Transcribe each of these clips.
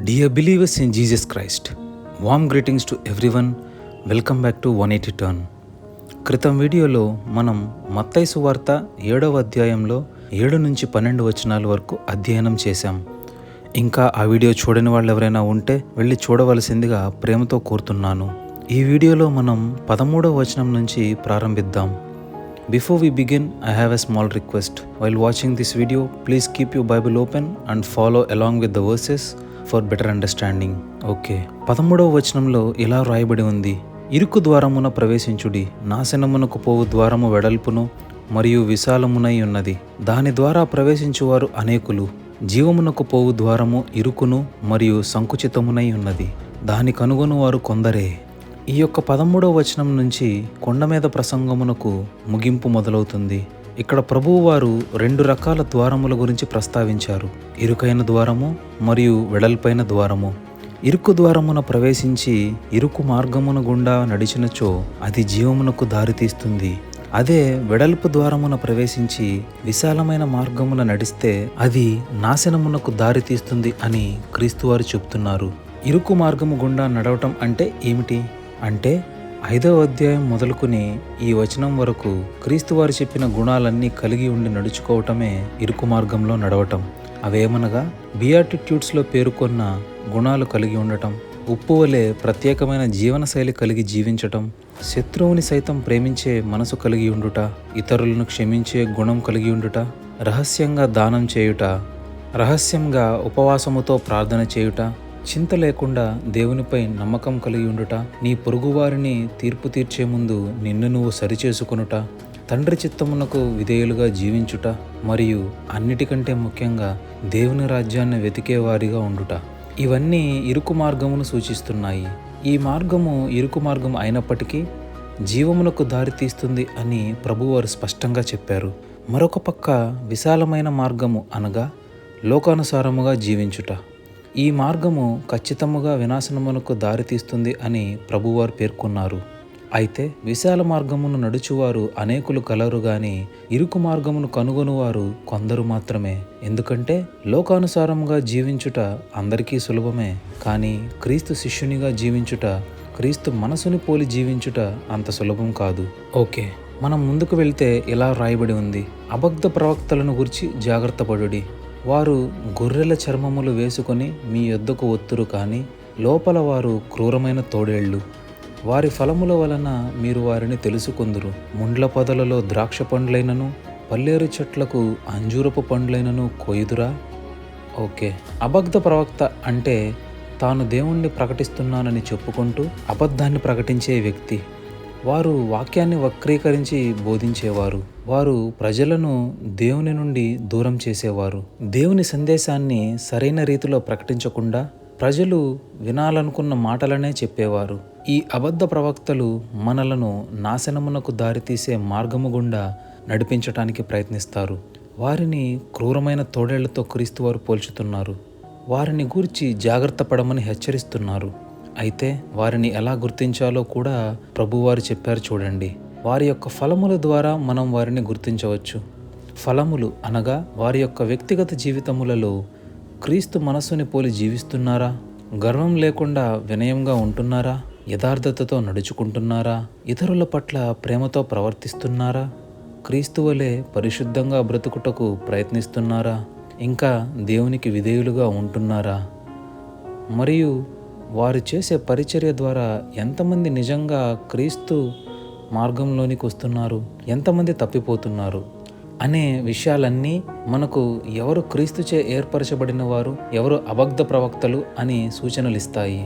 Dear believers in Jesus Christ, warm greetings to everyone. Welcome back to 180 Turn. క్రితం వీడియోలో మనం మత్తయి సువార్త 7వ అధ్యాయంలో 7 నుంచి 12 వచనాల వరకు అధ్యయనం చేశాం. ఇంకా ఆ వీడియో చూడని వాళ్ళు ఎవరైనా ఉంటే వెళ్ళి చూడవలసిందిగా ప్రేమతో కోరుతున్నాను. ఈ వీడియోలో మనం 13వ వచనం నుంచి ప్రారంభిద్దాం. Before we begin, I have a small request. While watching this video, please keep your Bible open and follow along with the verses for better understanding. Okay, 13వ వచనంలో ఇలా రాయబడి ఉంది: ఇరుకు ద్వారమున ప్రవేశించుడి, నాశనమునకు పోవు ద్వారము వెడల్పును మరియు విశాలమునై ఉన్నది, దాని ద్వారా ప్రవేశించువారు అనేకులు. జీవమునకు పోవు ద్వారము ఇరుకును మరియు సంకుచితమునై ఉన్నది, దాని కనుగొనువారు కొందరే. ఈ యొక్క 13వ వచనం నుంచి కొండ మీద ప్రసంగమునకు ముగింపు మొదలవుతుంది. ఇక్కడ ప్రభువు వారు 2 రకాల ద్వారముల గురించి ప్రస్తావించారు: ఇరుకైన ద్వారము మరియు వెడల్పైన ద్వారము. ఇరుకు ద్వారమున ప్రవేశించి ఇరుకు మార్గమున గుండా నడిచినచో అది జీవమునకు దారితీస్తుంది. అదే వెడల్పు ద్వారమున ప్రవేశించి విశాలమైన మార్గమున నడిస్తే అది నాశనమునకు దారితీస్తుంది అని క్రీస్తువారు చెప్తున్నారు. ఇరుకు మార్గము గుండా నడవటం అంటే ఏమిటి అంటే 5వ అధ్యాయం మొదలుకుని ఈ వచనం వరకు క్రీస్తువారు చెప్పిన గుణాలన్నీ కలిగి ఉండి నడుచుకోవటమే ఇరుకు మార్గంలో నడవటం. అవేమనగా బియాటిట్యూడ్స్లో పేర్కొన్న గుణాలు కలిగి ఉండటం, ఉప్పు వలె ప్రత్యేకమైన జీవనశైలి కలిగి జీవించటం, శత్రువుని సైతం ప్రేమించే మనసు కలిగి ఉండుట, ఇతరులను క్షమించే గుణం కలిగి ఉండుట, రహస్యంగా దానం చేయుట, రహస్యంగా ఉపవాసముతో ప్రార్థన చేయుట, చింత లేకుండా దేవునిపై నమ్మకం కలిగి ఉండుట, నీ పొరుగువారిని తీర్పు తీర్చే ముందు నిన్ను నువ్వు సరిచేసుకొనుట, తండ్రి చిత్తమునకు విధేయులుగా జీవించుట, మరియు అన్నిటికంటే ముఖ్యంగా దేవుని రాజ్యాన్ని వెతికేవారిగా ఉండుట. ఇవన్నీ ఇరుకు మార్గమును సూచిస్తున్నాయి. ఈ మార్గము ఇరుకు మార్గం అయినప్పటికీ జీవమునకు దారి తీస్తుంది అని ప్రభువారు స్పష్టంగా చెప్పారు. మరొక పక్క విశాలమైన మార్గము అనగా లోకానుసారముగా జీవించుట. ఈ మార్గము ఖచ్చితముగా వినాశనమునకు దారితీస్తుంది అని ప్రభువారు పేర్కొన్నారు. అయితే విశాల మార్గమును నడుచువారు అనేకులు కలరు గాని ఇరుకు మార్గమును కనుగొనువారు కొందరు మాత్రమే. ఎందుకంటే లోకానుసారముగా జీవించుట అందరికీ సులభమే, కానీ క్రీస్తు శిష్యునిగా జీవించుట, క్రీస్తు మనసుని పోలి జీవించుట అంత సులభం కాదు. ఓకే, మనం ముందుకు వెళ్తే ఇలా రాయబడి ఉంది: అబద్ధ ప్రవక్తలను గురించి జాగ్రత్త పడుడి. వారు గొర్రెల చర్మములు వేసుకొని మీ యొద్దకు ఒత్తురు, కానీ లోపల వారు క్రూరమైన తోడేళ్ళు. వారి ఫలముల వలన మీరు వారిని తెలుసుకొందురు. ముండ్ల పొదలలో ద్రాక్ష పండ్లైనను పల్లేరు చెట్లకు అంజూరపు పండ్లైనను కోయుదురా. ఓకే, అబద్ధ ప్రవక్త అంటే తాను దేవుణ్ణి ప్రకటిస్తున్నానని చెప్పుకుంటూ అబద్ధాన్ని ప్రకటించే వ్యక్తి. వారు వాక్యాన్ని వక్రీకరించి బోధించేవారు. వారు ప్రజలను దేవుని నుండి దూరం చేసేవారు. దేవుని సందేశాన్ని సరైన రీతిలో ప్రకటించకుండా ప్రజలు వినాలనుకున్న మాటలనే చెప్పేవారు. ఈ అబద్ధ ప్రవక్తలు మనలను నాశనమునకు దారితీసే మార్గము గుండా నడిపించటానికి ప్రయత్నిస్తారు. వారిని క్రూరమైన తోడేళ్లతో క్రీస్తువారు పోల్చుతున్నారు. వారిని గూర్చి జాగ్రత్త పడమని హెచ్చరిస్తున్నారు. అయితే వారిని ఎలా గుర్తించాలో కూడా ప్రభువారు చెప్పారు. చూడండి, వారి యొక్క ఫలముల ద్వారా మనం వారిని గుర్తించవచ్చు. ఫలములు అనగా వారి యొక్క వ్యక్తిగత జీవితములలో క్రీస్తు మనస్సుని పోలి జీవిస్తున్నారా, గర్వం లేకుండా వినయంగా ఉంటున్నారా, యథార్థతతో నడుచుకుంటున్నారా, ఇతరుల పట్ల ప్రేమతో ప్రవర్తిస్తున్నారా, క్రీస్తు వలె పరిశుద్ధంగా బ్రతుకుటకు ప్రయత్నిస్తున్నారా, ఇంకా దేవునికి విధేయులుగా ఉంటున్నారా, మరియు వారు చేసే పరిచర్య ద్వారా ఎంతమంది నిజంగా క్రీస్తు మార్గంలోనికి వస్తున్నారు, ఎంతమంది తప్పిపోతున్నారు అనే విషయాలన్నీ మనకు ఎవరు క్రీస్తుచే ఏర్పరచబడిన వారు, ఎవరు అబద్ధ ప్రవక్తలు అని సూచనలు ఇస్తాయి.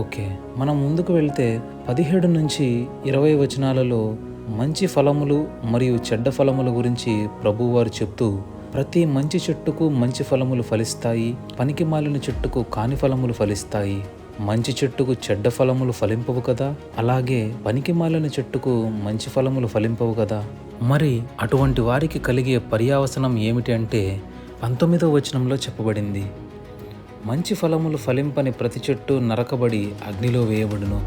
ఓకే, మనం ముందుకు వెళ్తే 17 నుంచి 20 వచనాలలో మంచి ఫలములు మరియు చెడ్డ ఫలముల గురించి ప్రభువారు చెప్తూ, ప్రతి మంచి చెట్టుకు మంచి ఫలములు ఫలిస్తాయి, పనికిమాలిన చెట్టుకు కాని ఫలములు ఫలిస్తాయి. మంచి చెట్టుకు చెడ్డ ఫలములు ఫలింపవు కదా, అలాగే పనికిమాలిన చెట్టుకు మంచి ఫలములు ఫలింపవు కదా. మరి అటువంటి వారికి కలిగే పర్యావసనం ఏమిటి అంటే 19వ వచనంలో చెప్పబడింది: మంచి ఫలములు ఫలింపని ప్రతి చెట్టు నరకబడి అగ్నిలో వేయబడును.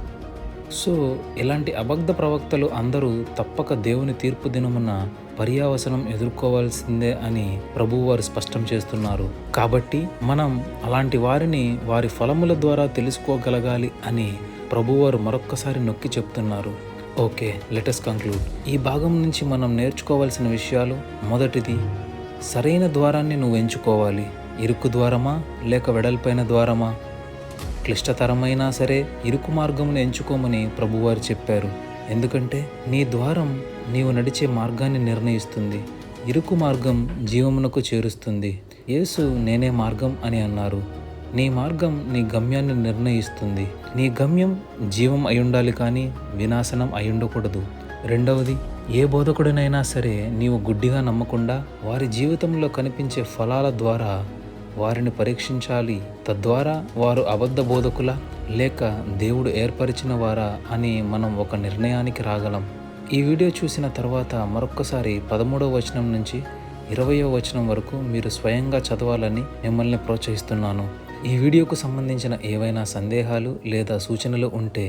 సో ఇలాంటి అబద్ధ ప్రవక్తలు అందరూ తప్పక దేవుని తీర్పు దినమున పర్యావసనం ఎదుర్కోవాల్సిందే అని ప్రభువు వారు స్పష్టం చేస్తున్నారు. కాబట్టి మనం అలాంటి వారిని వారి ఫలముల ద్వారా తెలుసుకోగలగాలి అని ప్రభువారు మరొక్కసారి నొక్కి చెప్తున్నారు. Okay, let us conclude. ఈ భాగం నుంచి మనం నేర్చుకోవాల్సిన విషయాలు: మొదటిది, సరైన ద్వారాన్ని నువ్వు ఎంచుకోవాలి. ఇరుకు ద్వారమా లేక వెడల్పైన ద్వారమా? క్లిష్టతరమైనా సరే ఇరుకు మార్గమును ఎంచుకోమని ప్రభువారు చెప్పారు. ఎందుకంటే నీ ద్వారం నీవు నడిచే మార్గాన్ని నిర్ణయిస్తుంది. ఇరుకు మార్గం జీవమునకు చేరుస్తుంది. యేసు నేనే మార్గం అని అన్నారు. నీ మార్గం నీ గమ్యాన్ని నిర్ణయిస్తుంది. నీ గమ్యం జీవం అయ్యుండాలి కానీ వినాశనం అయ్యుండకూడదు. రెండవది, ఏ బోధకుడినైనా సరే నీవు గుడ్డిగా నమ్మకుండా వారి జీవితంలో కనిపించే ఫలాల ద్వారా వారిని పరీక్షించాలి. తద్వారా వారు అబద్ధ బోధకులా లేక దేవుడు ఏర్పరిచిన వారా అని మనం ఒక నిర్ణయానికి రాగలం. ఈ వీడియో చూసిన తర్వాత మరొక్కసారి 13వ వచనం నుంచి 20వ వచనం వరకు మీరు స్వయంగా చదవాలని మిమ్మల్ని ప్రోత్సహిస్తున్నాను. ఈ వీడియోకు సంబంధించిన ఏవైనా సందేహాలు లేదా సూచనలు ఉంటే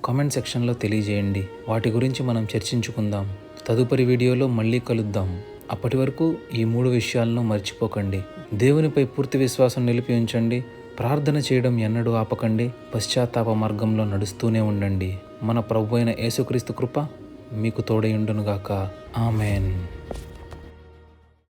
కామెంట్ సెక్షన్లో తెలియజేయండి. వాటి గురించి మనం చర్చించుకుందాం. తదుపరి వీడియోలో మళ్ళీ కలుద్దాం. అప్పటి వరకు ఈ 3 విషయాలను మర్చిపోకండి. దేవునిపై పూర్తి విశ్వాసం నిలిపి ఉంచండి. ప్రార్థన చేయడం ఎన్నడూ ఆపకండి. పశ్చాత్తాప మార్గంలో నడుస్తూనే ఉండండి. మన ప్రభువైన యేసుక్రీస్తు కృప మీకు తోడై ఉండునుగాక. ఆమెన్.